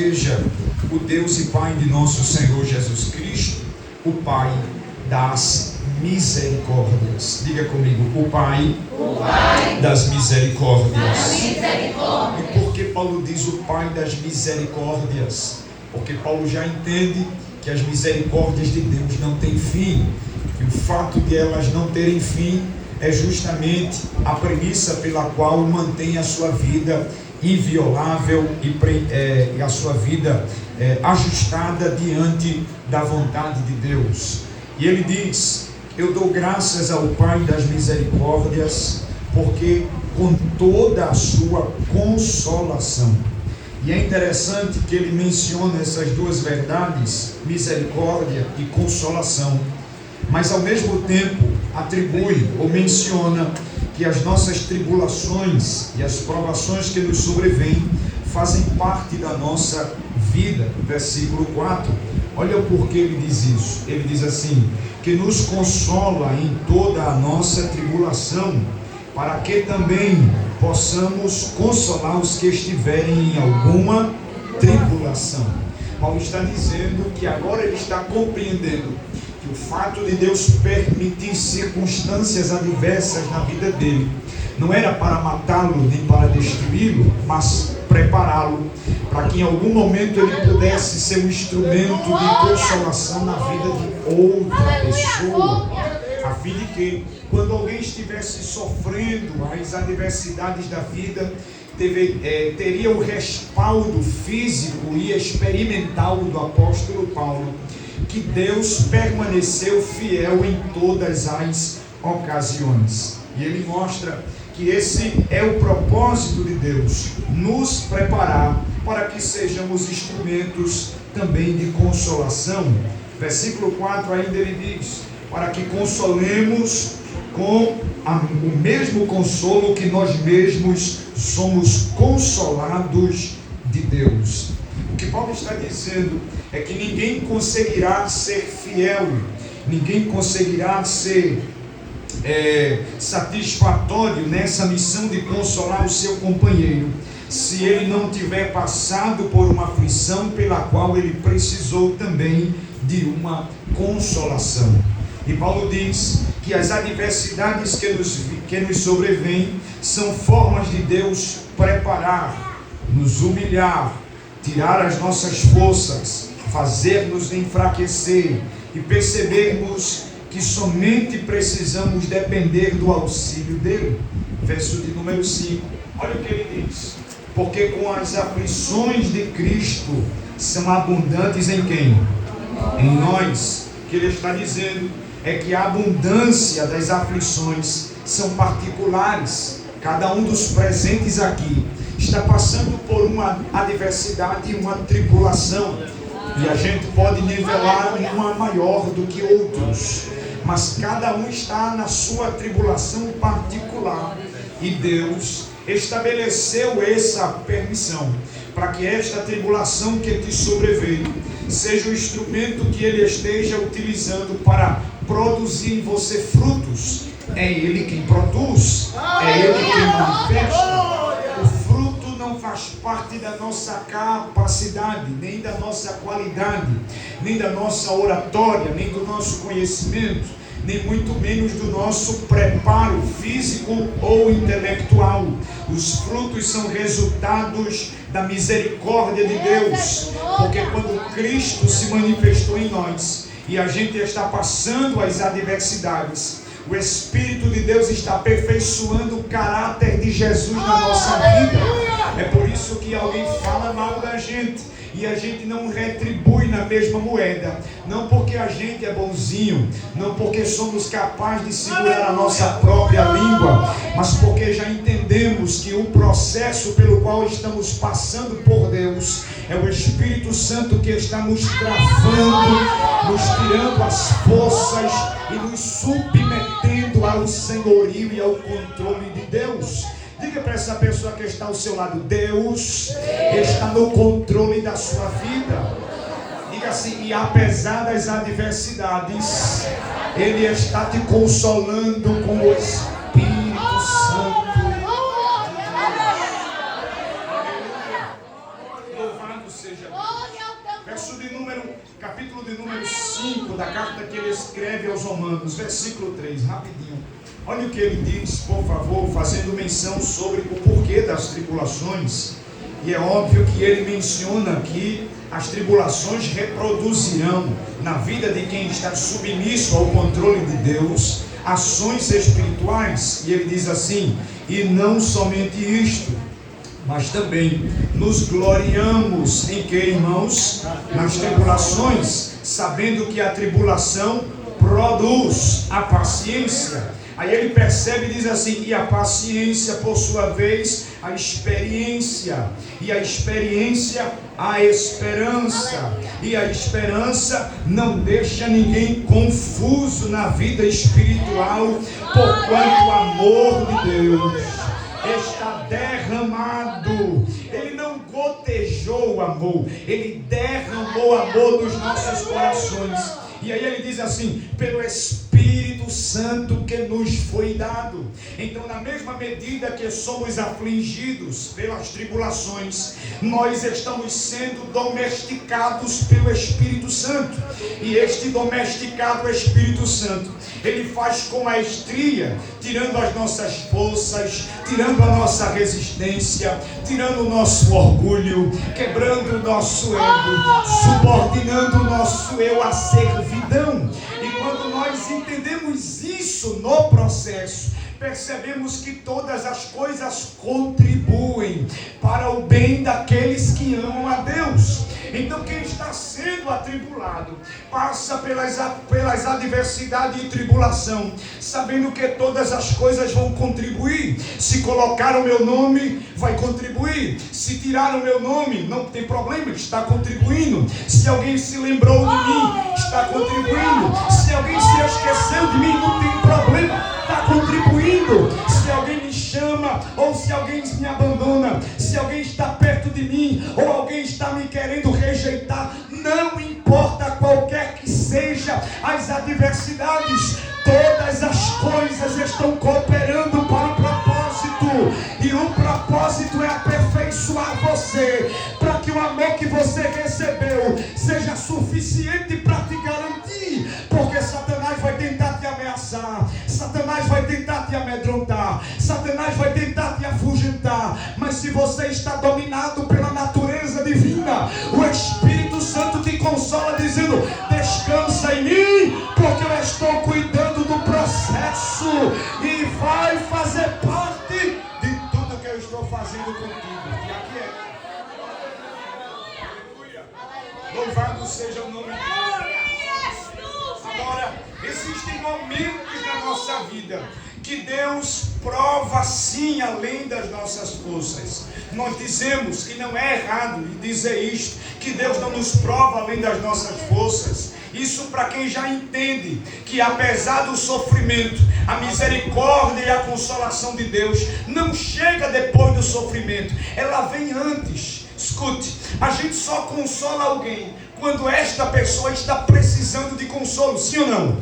seja o Deus e Pai de nosso Senhor Jesus Cristo, o Pai das misericórdias. Diga comigo, o Pai das misericórdias. E por que Paulo diz o Pai das misericórdias? Porque Paulo já entende que as misericórdias de Deus não têm fim. E o fato de elas não terem fim é justamente a premissa pela qual mantém a sua vida inviolável e a sua vida ajustada diante da vontade de Deus. E ele diz: eu dou graças ao Pai das misericórdias, porque com toda a sua consolação. E é interessante que ele menciona essas duas verdades, misericórdia e consolação, mas ao mesmo tempo atribui ou menciona que as nossas tribulações e as provações que nos sobrevêm fazem parte da nossa vida. Versículo 4, olha o porquê ele diz isso. Ele diz assim: que nos consola em toda a nossa tribulação, para que também possamos consolar os que estiverem em alguma tribulação. Paulo está dizendo que agora ele está compreendendo que o fato de Deus permitir circunstâncias adversas na vida dele não era para matá-lo nem para destruí-lo, mas prepará-lo para que em algum momento ele pudesse ser um instrumento de consolação na vida de outra pessoa, a fim de que quando alguém estivesse sofrendo as adversidades da vida, teria o respaldo físico e experimental do apóstolo Paulo, que Deus permaneceu fiel em todas as ocasiões. E ele mostra que esse é o propósito de Deus, nos preparar para que sejamos instrumentos também de consolação. Versículo 4 ainda ele diz: para que consolemos com o mesmo consolo que nós mesmos somos consolados de Deus. O que Paulo está dizendo é que ninguém conseguirá ser fiel, ninguém conseguirá ser satisfatório nessa missão de consolar o seu companheiro, se ele não tiver passado por uma aflição pela qual ele precisou também de uma consolação. E Paulo diz que as adversidades que nos sobrevêm são formas de Deus preparar, nos humilhar, tirar as nossas forças, fazer-nos enfraquecer e percebermos que somente precisamos depender do auxílio dele. Verso de número 5, olha o que ele diz: porque com as aflições de Cristo são abundantes em quem? Em nós. O que ele está dizendo é que a abundância das aflições são particulares. Cada um dos presentes aqui está passando por uma adversidade e uma tribulação, e a gente pode nivelar uma maior do que outros, mas cada um está na sua tribulação particular, e Deus estabeleceu essa permissão para que esta tribulação que te sobreveio seja o instrumento que Ele esteja utilizando para produzir em você frutos. É Ele quem produz, é Ele quem manifesta. O fruto não faz parte da nossa capacidade, nem da nossa qualidade, nem da nossa oratória, nem do nosso conhecimento, nem muito menos do nosso preparo físico ou intelectual. Os frutos são resultados da misericórdia de Deus, porque quando Cristo se manifestou em nós e a gente está passando as adversidades, o Espírito de Deus está aperfeiçoando o caráter de Jesus na nossa vida. É por isso que alguém fala mal da gente e a gente não retribui na mesma moeda, não porque a gente é bonzinho, não porque somos capazes de segurar a nossa própria língua, mas porque já entendemos que o processo pelo qual estamos passando por Deus é o Espírito Santo que está nos travando, nos tirando as forças e nos submetendo ao senhorio e ao controle de Deus. Diga para essa pessoa que está ao seu lado: Deus está no controle da sua vida. Diga assim: e apesar das adversidades, Ele está te consolando com o Espírito Santo. Louvado seja Capítulo de número 5 da carta que ele escreve aos Romanos, versículo 3, rapidinho. Olha o que ele diz, por favor, fazendo menção sobre o porquê das tribulações. E é óbvio que ele menciona que as tribulações reproduzirão na vida de quem está submisso ao controle de Deus ações espirituais. E ele diz assim: e não somente isto, mas também nos gloriamos em que, irmãos? Nas tribulações, sabendo que a tribulação produz a paciência. Aí ele percebe e diz assim: e a paciência, por sua vez, a experiência. E a experiência, a esperança. E a esperança não deixa ninguém confuso na vida espiritual, porquanto o amor de Deus está derramado. Ele não gotejou o amor, ele derramou o amor dos nossos corações. E aí ele diz assim: pelo Espírito Santo que nos foi dado. Então, na mesma medida que somos afligidos pelas tribulações, nós estamos sendo domesticados pelo Espírito Santo. E este domesticado Espírito Santo, ele faz com maestria, tirando as nossas forças, tirando a nossa resistência, tirando o nosso orgulho, quebrando o nosso ego, subordinando o nosso eu à servidão. E quando nós entendemos isso no processo, percebemos que todas as coisas contribuem para o bem daqueles que amam a Deus. Então quem está sendo atribulado passa pelas adversidades e tribulação, sabendo que todas as coisas vão contribuir. Se colocar o meu nome, vai contribuir. Se tirar o meu nome, não tem problema, está contribuindo. Se alguém se lembrou de mim, está contribuindo. Se alguém se esqueceu de mim, não tem problema, está contribuindo. Se alguém me chama, ou se alguém me abandona, se alguém está perto de mim, ou alguém está me querendo rejeitar, não importa qualquer que seja as adversidades, todas as coisas estão cooperando para o propósito. E o propósito é aperfeiçoar você, para que o amor que você recebeu seja suficiente para te garantir. Porque Satanás vai tentar te ameaçar, Satanás vai tentar te amedrontar, Satanás vai tentar te afugentar. Mas se você está dominado pela natureza divina, o Espírito Santo te consola dizendo: descansa em mim, porque eu estou cuidando do processo e vai fazer parte de tudo que eu estou fazendo contigo. E aqui é. Aleluia. Louvado seja o nome de Deus. Agora, existem momentos na nossa vida que Deus prova sim além das nossas forças. Nós dizemos que não é errado dizer isto, que Deus não nos prova além das nossas forças. Isso para quem já entende que apesar do sofrimento, a misericórdia e a consolação de Deus não chega depois do sofrimento, ela vem antes. Escute, a gente só consola alguém quando esta pessoa está precisando de consolo, sim ou não?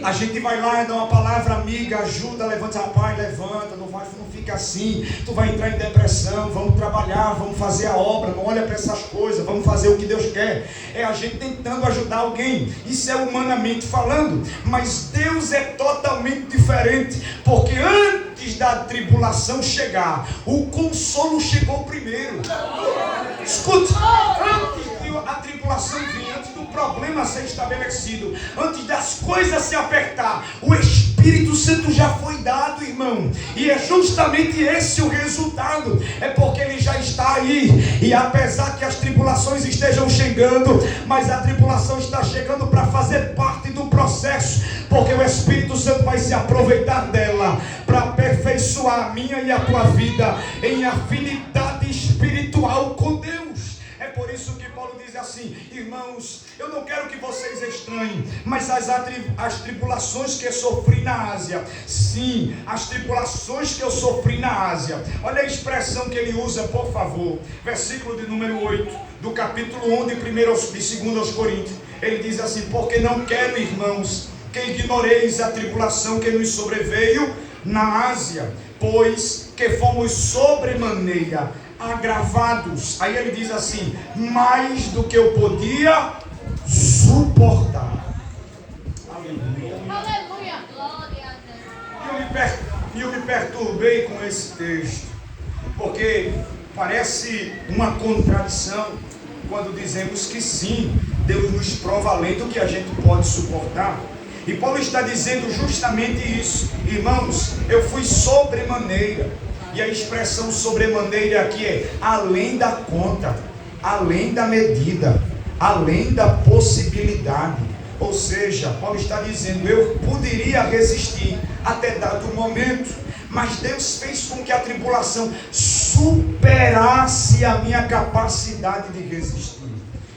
A gente vai lá e dá uma palavra amiga, ajuda, levanta, rapaz, levanta, não fica assim, tu vai entrar em depressão, vamos trabalhar, vamos fazer a obra, não olha para essas coisas, vamos fazer o que Deus quer. É a gente tentando ajudar alguém, isso é humanamente falando, mas Deus é totalmente diferente, porque antes da tribulação chegar, o consolo chegou primeiro. Escute, antes a tribulação vir, antes do problema ser estabelecido, antes das coisas se apertar, o Espírito Santo já foi dado, irmão, e é justamente esse o resultado, é porque ele já está aí. E apesar que as tribulações estejam chegando, mas a tribulação está chegando para fazer parte do processo, porque o Espírito Santo vai se aproveitar dela para aperfeiçoar a minha e a tua vida em afinidade espiritual com Deus. É por isso que Paulo diz assim: irmãos, eu não quero que vocês estranhem, mas as tribulações que eu sofri na Ásia, sim, as tribulações que eu sofri na Ásia. Olha a expressão que ele usa, por favor, versículo de número 8, do capítulo 1 de 2 aos Coríntios. Ele diz assim: porque não quero, irmãos, que ignoreis a tribulação que nos sobreveio na Ásia, pois que fomos sobremaneira agravados. Aí ele diz assim: mais do que eu podia suportar. Aleluia. Aleluia. Glória a Deus. E eu me perturbei com esse texto, porque parece uma contradição quando dizemos que sim, Deus nos prova além do que a gente pode suportar. E Paulo está dizendo justamente isso. Irmãos, eu fui sobremaneira. E a expressão sobremaneira aqui é além da conta, além da medida, além da possibilidade. Ou seja, Paulo está dizendo: eu poderia resistir até dado momento, mas Deus fez com que a tribulação superasse a minha capacidade de resistir.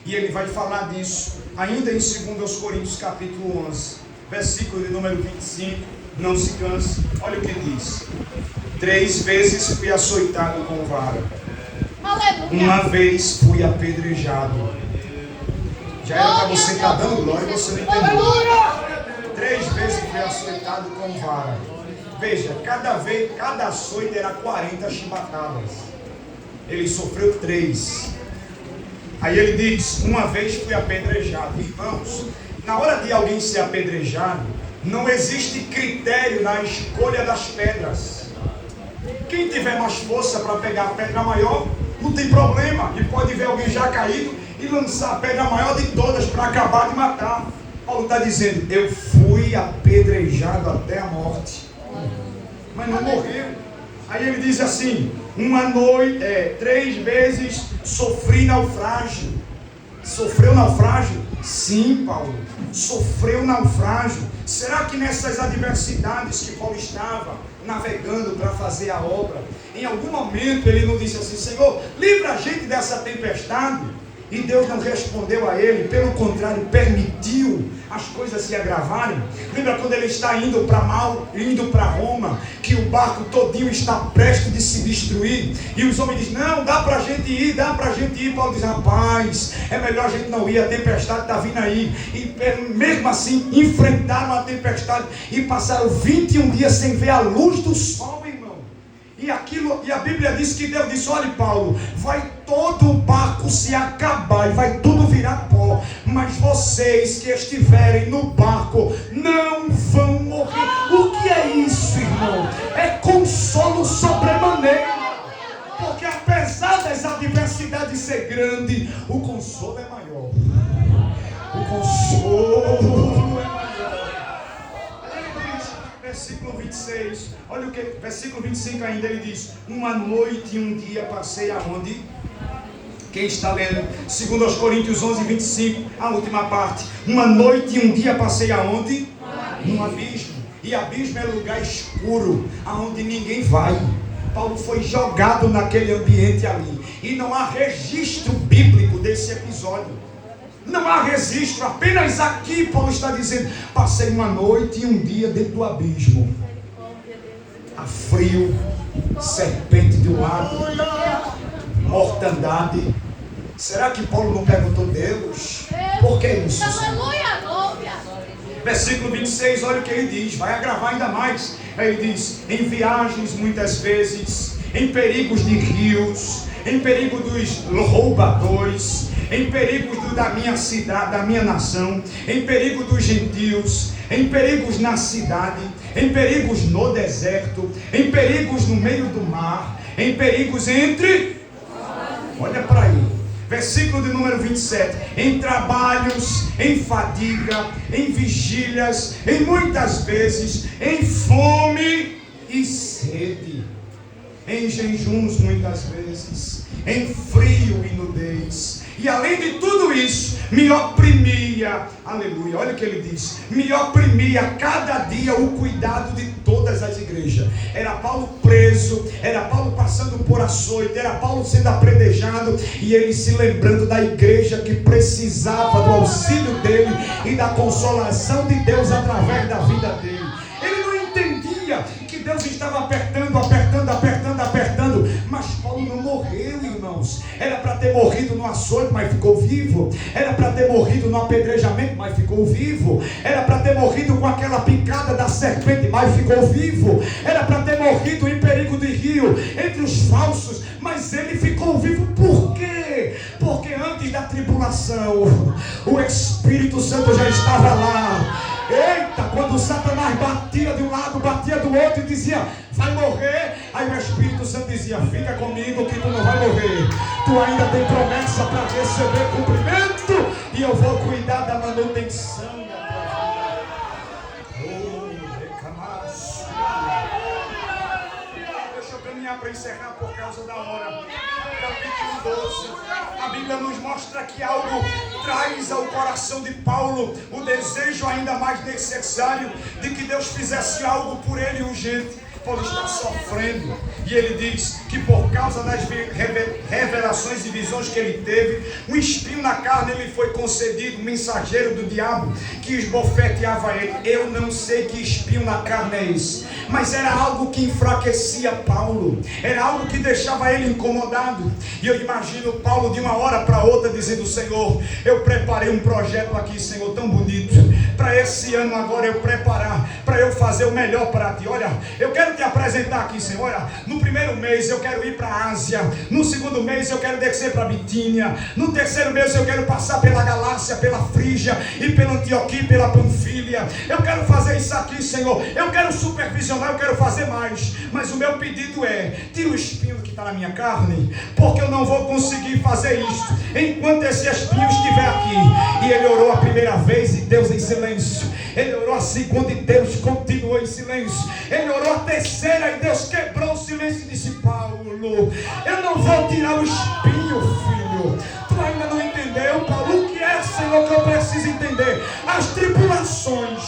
E ele vai falar disso ainda em 2 Coríntios capítulo 11, versículo de número 25. Não se canse, olha o que diz: 3 vezes fui açoitado com vara, Aleluia. uma vez fui apedrejado. Já era para você estar dando glória e você não entendeu. 3 vezes fui açoitado com vara. Veja, cada açoite era 40 chibatadas. Ele sofreu 3. Aí ele diz: uma vez fui apedrejado. Irmãos, na hora de alguém ser apedrejado, não existe critério na escolha das pedras. Quem tiver mais força para pegar a pedra maior, não tem problema. E pode ver alguém já caído e lançar a pedra maior de todas para acabar de matar. Paulo está dizendo: eu fui apedrejado até a morte, mas não morreu. Aí ele diz assim: 3 vezes sofri naufrágio. Sofreu naufrágio? Sim, Paulo, sofreu naufrágio. Será que nessas adversidades que Paulo estava navegando para fazer a obra, em algum momento ele não disse assim: Senhor, livra a gente dessa tempestade? E Deus não respondeu a ele, pelo contrário, permitiu as coisas se agravarem. Lembra quando ele está indo para Roma, que o barco todinho está prestes de se destruir, e os homens dizem: não, dá para a gente ir, dá para a gente ir. Paulo diz: rapaz, é melhor a gente não ir, a tempestade está vindo aí. E mesmo assim enfrentaram a tempestade e passaram 21 dias sem ver a luz do sol, irmão. E a Bíblia diz que Deus disse: olha, Paulo, vai todo o barco se acabar e vai tudo virar pó, mas vocês que estiverem no barco não vão morrer. O que é isso, irmão? É consolo sobremaneira. Porque apesar das adversidades ser grande, o consolo é maior. O consolo é maior. Versículo 26, olha o que, versículo 25 ainda, ele diz: uma noite e um dia passei aonde? Quem está lendo? 2 Coríntios 11, 25, a última parte. Uma noite e um dia passei aonde? Num abismo. E abismo é lugar escuro, aonde ninguém vai. Paulo foi jogado naquele ambiente ali. E não há registro bíblico desse episódio. Não há registro, apenas aqui Paulo está dizendo: passei uma noite e um dia dentro do abismo. Há frio, serpente de um lado, mortandade. Será que Paulo não perguntou: Deus, por que isso? Aleluia, glória. Versículo 26, olha o que ele diz, vai agravar ainda mais. Aí ele diz: em viagens muitas vezes, em perigos de rios, em perigo dos roubadores, em perigos da minha cidade, da minha nação, em perigo dos gentios, em perigos na cidade, em perigos no deserto, em perigos no meio do mar, em perigos entre... Olha para aí, versículo de número 27, em trabalhos, em fadiga, em vigílias, em muitas vezes, em fome e sede, em jejuns muitas vezes, em frio e nudez. E além de tudo isso, me oprimia, aleluia, olha o que ele diz, me oprimia cada dia o cuidado de todas as igrejas. Era Paulo preso, era Paulo passando por açoite, era Paulo sendo apredejado, e ele se lembrando da igreja que precisava do auxílio dele e da consolação de Deus através da vida dele. Ele não entendia que Deus estava apertando, mas Paulo não morreu, irmãos. Era para ter morrido no açoite, mas ficou vivo. Era para ter morrido no apedrejamento, mas ficou vivo. Era para ter morrido com aquela picada da serpente, mas ficou vivo. Era para ter morrido em perigo de rio, entre os falsos, mas ele ficou vivo por quê? Porque antes da tribulação, o Espírito Santo já estava lá. Eita, quando Satanás batia de um lado, batia do outro e dizia, vai morrer. Aí o Espírito Santo dizia, fica comigo que tu não vai morrer. Tu ainda tem promessa para receber cumprimento e eu vou cuidar da manutenção. Deixa eu caminhar para encerrar por causa da hora. Capítulo 12. A Bíblia nos mostra que algo traz ao coração de Paulo o desejo ainda mais necessário de que Deus fizesse algo por ele urgente. Paulo está sofrendo e ele diz que por causa das revelações e visões que ele teve, um espinho na carne ele foi concedido, um mensageiro do diabo que esbofeteava ele. Eu não sei que espinho na carne é esse, mas era algo que enfraquecia Paulo, era algo que deixava ele incomodado. E eu imagino Paulo de uma hora para outra dizendo, Senhor, eu preparei um projeto aqui, Senhor, tão bonito, para esse ano agora eu preparar, para eu fazer o melhor para ti. Olha, eu quero te apresentar aqui, Senhor. Olha, no primeiro mês eu quero ir para a Ásia, no segundo mês eu quero descer para a Bitínia, no terceiro mês eu quero passar pela Galácia, pela Frígia e pela Antioquia e pela Panfilha. Eu quero fazer isso aqui, Senhor, eu quero supervisionar, eu quero fazer mais, mas o meu pedido é, tira o espinho que está na minha carne, porque eu não vou conseguir fazer isso enquanto esse espinho estiver aqui. E ele orou a primeira vez e Deus em silêncio, ele orou a segunda e Deus continuou em silêncio, ele orou a terceira e Deus quebrou o silêncio e disse, Paulo, eu não vou tirar o espinho, filho. Tu ainda não entendeu, Paulo? O que é, Senhor, que eu preciso entender? As tribulações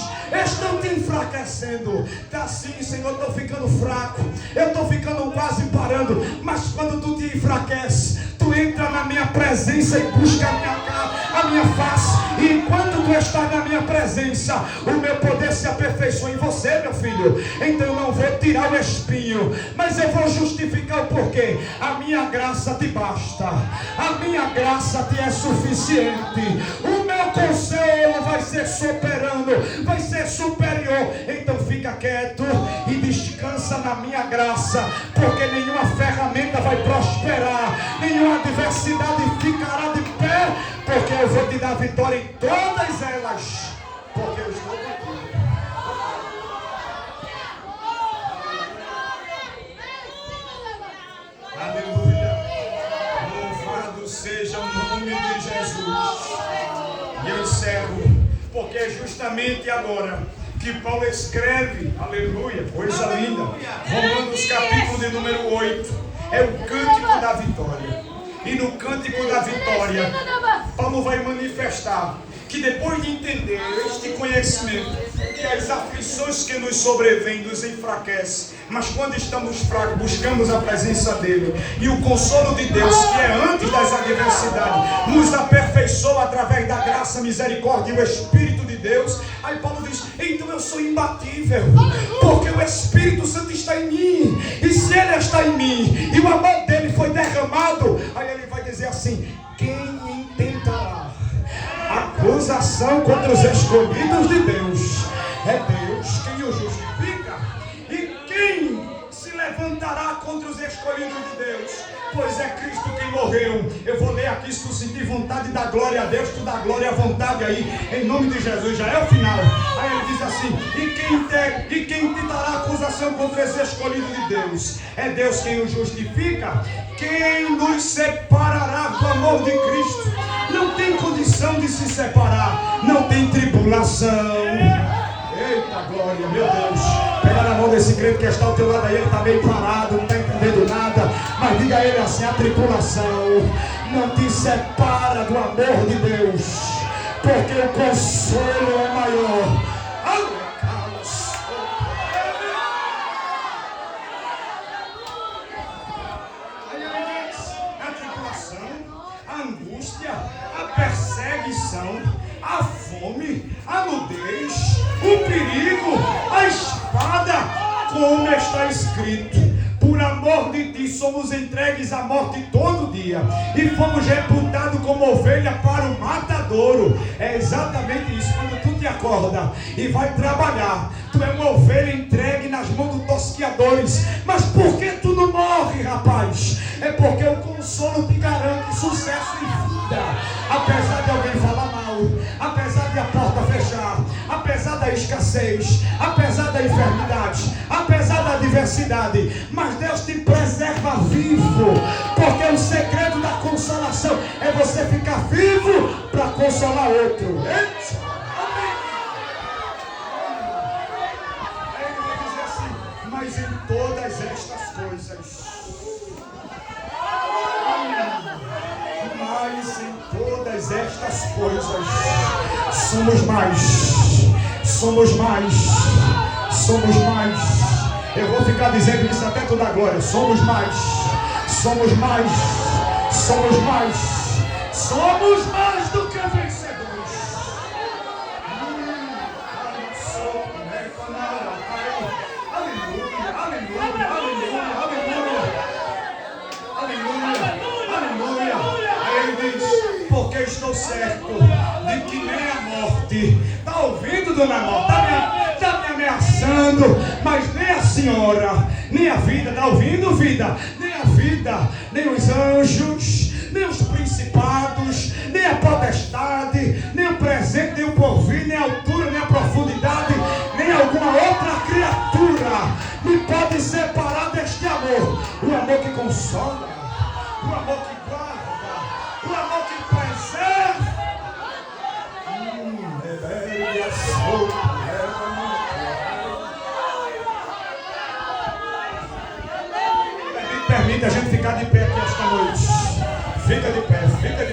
estão te enfraquecendo. Está assim, Senhor, eu estou ficando fraco, eu estou ficando quase parando, mas quando tu te enfraqueces, tu entra na minha presença e busca a minha face, e enquanto tu estás na minha presença, o meu poder se aperfeiçoa em você, meu filho. Então eu não vou tirar o espinho, mas eu vou justificar o porquê. A minha graça te basta, a minha graça te é suficiente, o meu conselho vai ser soberano, vai ser superior. Então fica quieto e descansa na minha graça, porque nenhuma ferramenta vai prosperar, nenhuma adversidade ficará de pé, porque eu vou te dar vitória em todas elas, porque eu estou contigo. Aleluia. Louvado seja o nome de Jesus. E eu encerro, porque é justamente agora que Paulo escreve, aleluia, coisa linda, Romanos capítulo de número 8, é o cântico da vitória. E no cântico da vitória, Paulo vai manifestar que depois de entender este conhecimento, que as aflições que nos sobrevêm nos enfraquecem, mas quando estamos fracos, buscamos a presença dele, e o consolo de Deus, que é antes das adversidades, nos aperfeiçoa através da graça, misericórdia e o Espírito de Deus. Aí Paulo diz, então eu sou imbatível, porque o Espírito Santo está em mim, e se ele está em mim, e o amor dele foi derramado, aí ele vai dizer assim, quem intentará acusação contra os escolhidos de Deus? É Deus quem o justifica. E quem se levantará contra os escolhidos de Deus? Pois é Cristo quem morreu. Eu vou ler aqui, se tu sentir vontade da glória a Deus, tu dá glória à vontade aí, em nome de Jesus, já é o final. Aí ele diz assim, e quem tentará acusação contra esse escolhido de Deus? É Deus quem o justifica. Quem nos separará do amor de Cristo? Não tem condição de se separar, não tem tribulação. Eita glória, meu Deus. Pega na mão desse crente que está ao teu lado aí, ele está meio parado, não está entendendo nada, mas diga a ele assim, a tribulação não te separa do amor de Deus, porque o consolo é maior. A tribulação, a angústia, a perseguição, a fome, a nudez, o perigo, a espada, como está escrito, por amor de ti somos entregues à morte todo dia, e fomos reputados como ovelha para o matadouro. É exatamente isso. Quando tu te acorda e vai trabalhar. Tu é uma ovelha entregue nas mãos dos tosquiadores. Mas por que tu não morre, rapaz? É porque o consolo te garante sucesso e vida. Apesar de alguém falar mal, apesar de a porta fechar, apesar da escassez, apesar da enfermidade, apesar da adversidade, mas Deus te preserva vivo, porque o segredo da consolação é você ficar vivo para consolar outro. Amém. Aí ele vai dizer assim: mas em todas estas coisas, mas em todas estas coisas, somos mais, somos mais, somos mais. Eu vou ficar dizendo isso até toda a glória. Somos mais, somos mais, somos mais, somos mais do que vencedores. Aleluia, aleluia, aleluia, aleluia, aleluia, aleluia. Aí ele diz: porque estou certo de que nem a morte, está ouvindo, dona Morta? Está me ameaçando, mas nem a senhora, nem a vida, está ouvindo, vida? Nem a vida, nem os anjos, nem os principados, nem a potestade, nem o presente, nem o porvir, nem a altura, nem a profundidade, nem alguma outra criatura me pode separar deste amor. O amor que consola, o amor que guarda, o amor que preserva. Permite a gente ficar de pé aqui esta noite. Fica de pé, fica de